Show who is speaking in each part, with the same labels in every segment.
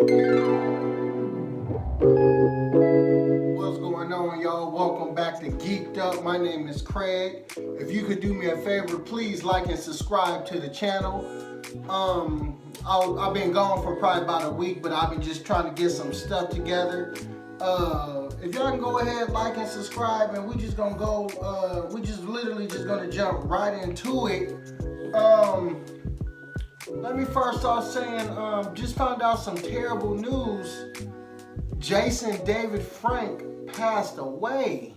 Speaker 1: What's going on, y'all? Welcome back to Geeked Up. My name is Craig. If you could do me a favor, please like and subscribe to the channel. I've been gone for probably about a week, but I've been just trying to get some stuff together. If y'all can go ahead, like and subscribe, and we just gonna go. We just literally just gonna jump right into it. Let me first start saying, just found out some terrible news. Jason David Frank passed away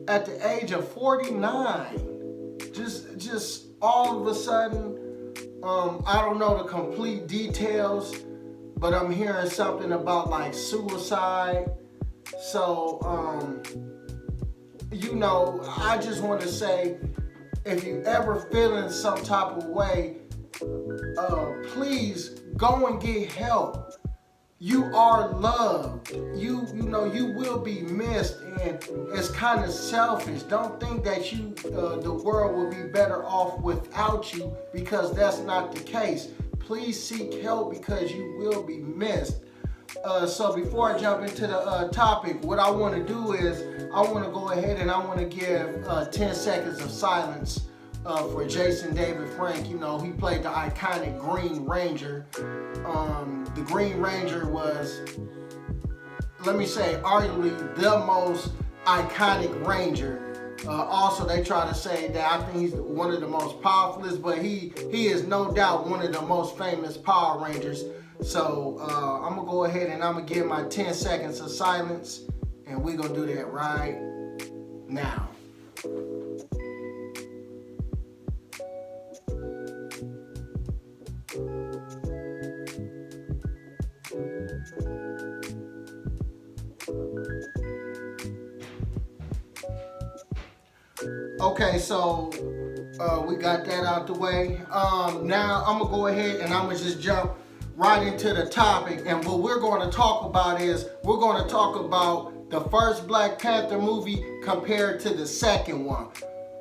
Speaker 1: at the age of 49. Just all of a sudden, I don't know the complete details, but I'm hearing something about like suicide. So, you know, I just want to say, if you ever feeling some type of way, please go and get help. You are loved. You know you will be missed, and it's kind of selfish. Don't think that the world will be better off without you, because that's not the case. Please seek help because you will be missed. So before I jump into the topic, what I want to do is I want to go ahead and I want to give 10 seconds of silence for Jason David Frank. You know, he played the iconic Green Ranger. The Green Ranger was, let me say, arguably the most iconic Ranger. Also, they try to say that I think he's one of the most powerfulest, but he is no doubt one of the most famous Power Rangers. So I'm gonna go ahead and I'm gonna give my 10 seconds of silence, and we're gonna do that right now. Okay, so we got that out the way. Now I'm gonna go ahead and I'm gonna just jump right into the topic. And what we're going to talk about is we're going to talk about the first Black Panther movie compared to the second one.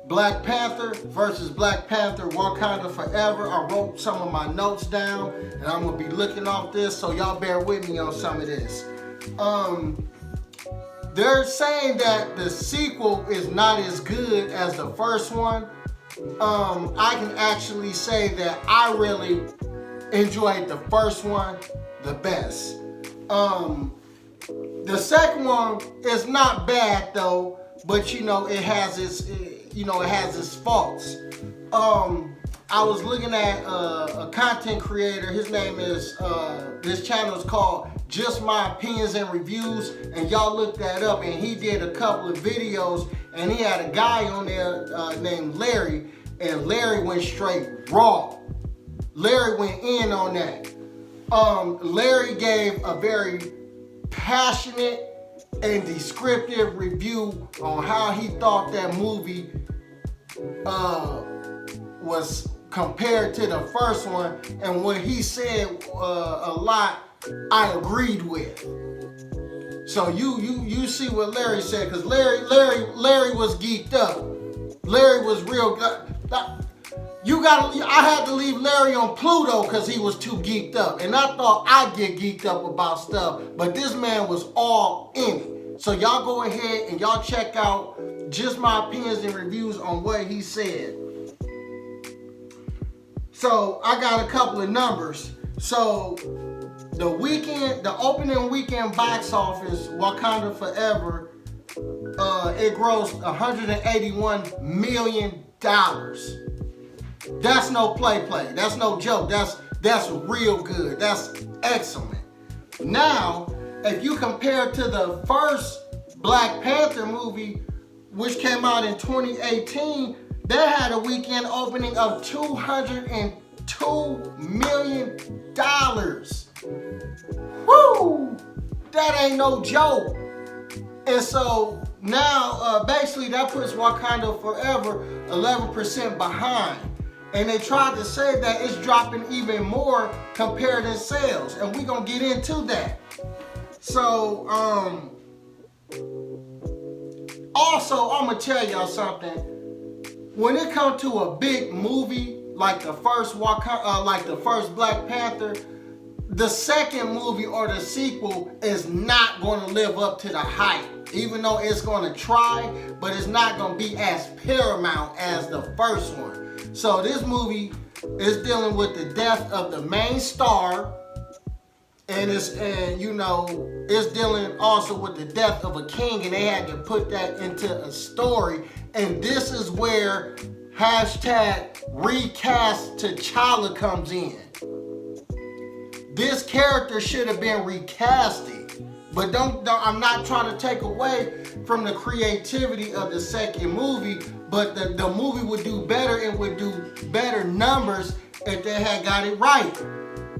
Speaker 1: Black Panther versus Black Panther, Wakanda Forever. I wrote some of my notes down, and I'm gonna be looking off this, so y'all bear with me on some of this. They're saying that the sequel is not as good as the first one. I can actually say that I really enjoyed the first one the best. The second one is not bad though, but you know it has its faults. I was looking at a content creator. His name is this channel is called Just My Opinions and Reviews, and y'all look that up. And he did a couple of videos, and he had a guy on there named Larry, and Larry went straight raw. Larry went in on that. Larry gave a very passionate and descriptive review on how he thought that movie was compared to the first one, and what he said a lot I agreed with. So you see what Larry said, because Larry was geeked up. Larry was real. I had to leave Larry on Pluto because he was too geeked up, and I thought I'd get geeked up about stuff, but this man was all in it. So y'all go ahead and y'all check out Just My Opinions and Reviews on what he said. So I got a couple of numbers. So the opening weekend box office, Wakanda Forever, it grossed $181 million. That's no play. That's no joke. That's real good. That's excellent. Now, if you compare to the first Black Panther movie, which came out in 2018, they had a weekend opening of $202 million. Woo! That ain't no joke. And so now, basically, that puts Wakanda Forever 11% behind. And they tried to say that it's dropping even more compared to sales. And we're going to get into that. So, also, I'm going to tell y'all something. When it comes to a big movie like the first Black Panther, the second movie or the sequel is not going to live up to the hype. Even though it's going to try, but it's not going to be as paramount as the first one. So this movie is dealing with the death of the main star, and it's dealing also with the death of a king, and they had to put that into a story. And this is where hashtag recast T'Challa comes in. This character should have been recasted. But don't, I'm not trying to take away from the creativity of the second movie, but the movie would do better and would do better numbers if they had got it right,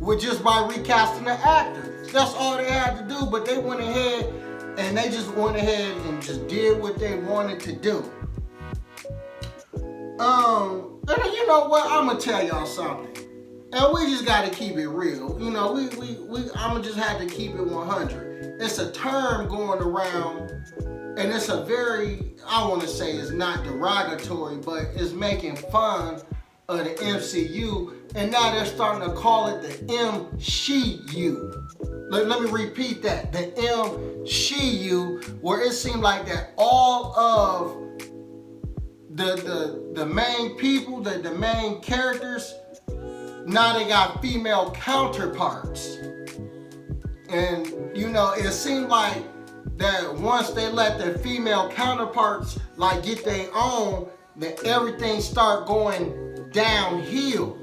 Speaker 1: with just by recasting the actor. That's all they had to do, but they went ahead and they just went ahead and just did what they wanted to do. And you know what? I'm gonna tell y'all something, and we just gotta keep it real. You know, I'ma just have to keep it 100. It's a term going around, and it's a very, I want to say it's not derogatory, but it's making fun of the MCU, and now they're starting to call it the MCU. Let me repeat that, the MCU, where it seemed like that all of the main people, the main characters, now they got female counterparts. And you know, it seemed like that once they let their female counterparts like get their own, that everything start going downhill.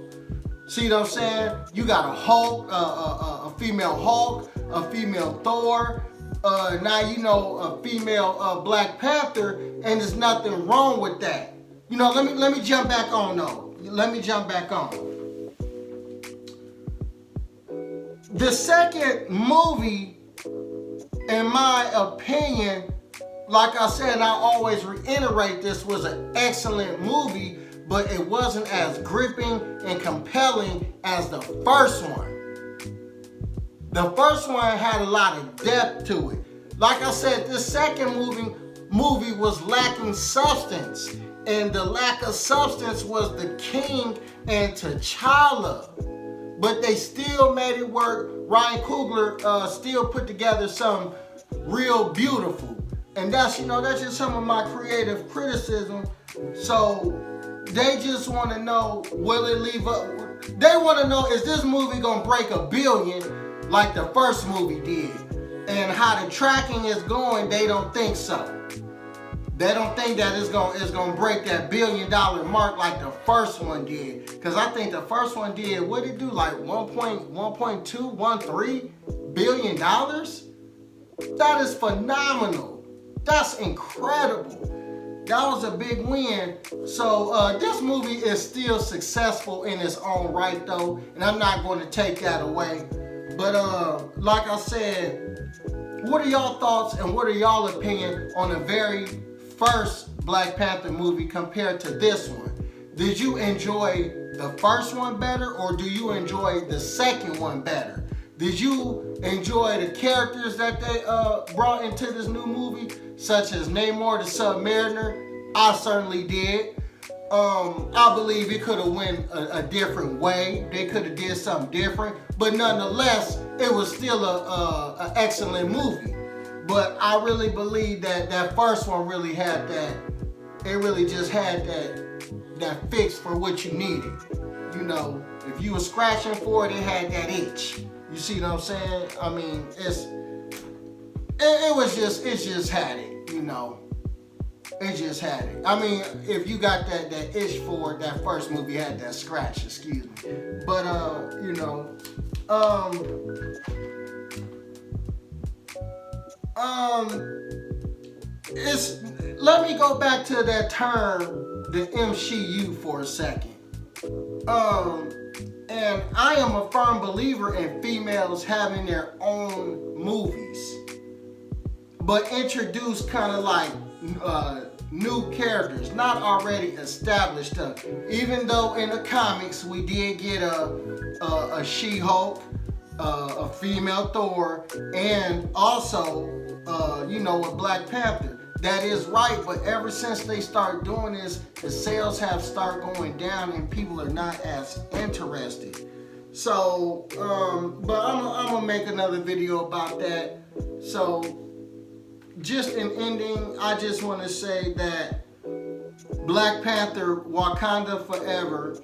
Speaker 1: See what I'm saying? You got a Hulk, a female Hulk, a female Thor, now you know a female Black Panther, and there's nothing wrong with that. You know, let me jump back on though. Let me jump back on. The second movie, in my opinion, like I said, and I always reiterate, this was an excellent movie, but it wasn't as gripping and compelling as the first one. The first one had a lot of depth to it. Like I said, this second movie was lacking substance, and the lack of substance was the king and T'Challa. But they still made it work. Ryan Coogler still put together some real beautiful. And that's just some of my creative criticism. So they just want to know, will it leave up? They want to know, is this movie going to break $1 billion like the first movie did? And how the tracking is going, they don't think so. They don't think that it's gonna break that $1 billion mark like the first one did. Because I think the first one did, what did it do, like 1.13 billion dollars? That is phenomenal. That's incredible. That was a big win. So this movie is still successful in its own right though, and I'm not going to take that away. But like I said, what are y'all thoughts and what are y'all opinion on the very first Black Panther movie compared to this one? Did you enjoy the first one better, or do you enjoy the second one better? Did you enjoy the characters that they brought into this new movie, such as Namor the Submariner? I certainly did. I believe it could have went a different way. They could have did something different, but nonetheless, it was still a excellent movie. But I really believe that first one really had that. It really just had that fix for what you needed. You know, if you were scratching for it, it had that itch. You see what I'm saying? I mean, it just had it. You know, it just had it. I mean, if you got that itch for it, that first movie had that scratch. Excuse me. But you know, let me go back to that term, the MCU, for a second. And I am a firm believer in females having their own movies, but introduce kind of like new characters, not already established. Even though in the comics we did get a She-Hulk, a female Thor, and also a Black Panther. That is right, but ever since they start doing this, the sales have started going down and people are not as interested. So, but I'm gonna make another video about that. So, just in ending, I just want to say that Black Panther, Wakanda Forever,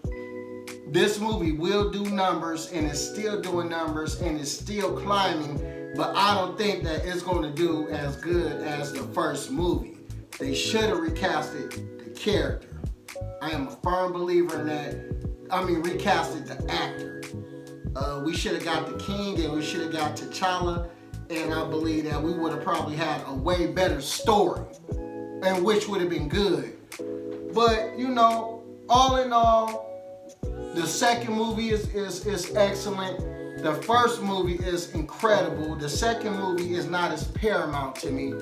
Speaker 1: this movie will do numbers, and it's still doing numbers, and it's still climbing, but I don't think that it's going to do as good as the first movie. They should have recasted the character. I am a firm believer in that. I mean, recasted the actor. We should have got the King, and we should have got T'Challa, and I believe that we would have probably had a way better story, and which would have been good. But, you know, all in all, the second movie is excellent. The first movie is incredible. The second movie is not as paramount to me,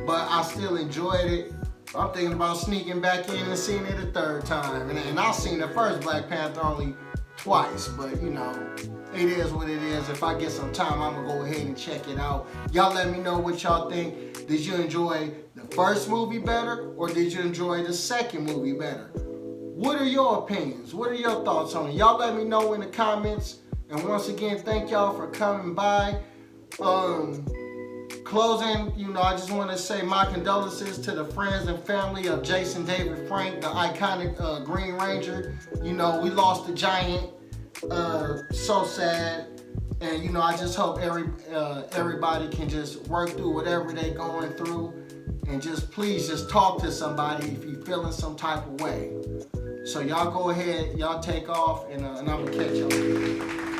Speaker 1: but I still enjoyed it. I'm thinking about sneaking back in and seeing it a third time. And I've seen the first Black Panther only twice, but you know, it is what it is. If I get some time, I'm gonna go ahead and check it out. Y'all let me know what y'all think. Did you enjoy the first movie better, or did you enjoy the second movie better? What are your opinions? What are your thoughts on it? Y'all let me know in the comments. And once again, thank y'all for coming by. Closing, you know, I just want to say my condolences to the friends and family of Jason David Frank, the iconic Green Ranger. You know, we lost the giant. So sad. And, you know, I just hope everybody can just work through whatever they're going through. And just please just talk to somebody if you're feeling some type of way. So y'all go ahead, y'all take off, and I'm going to catch y'all.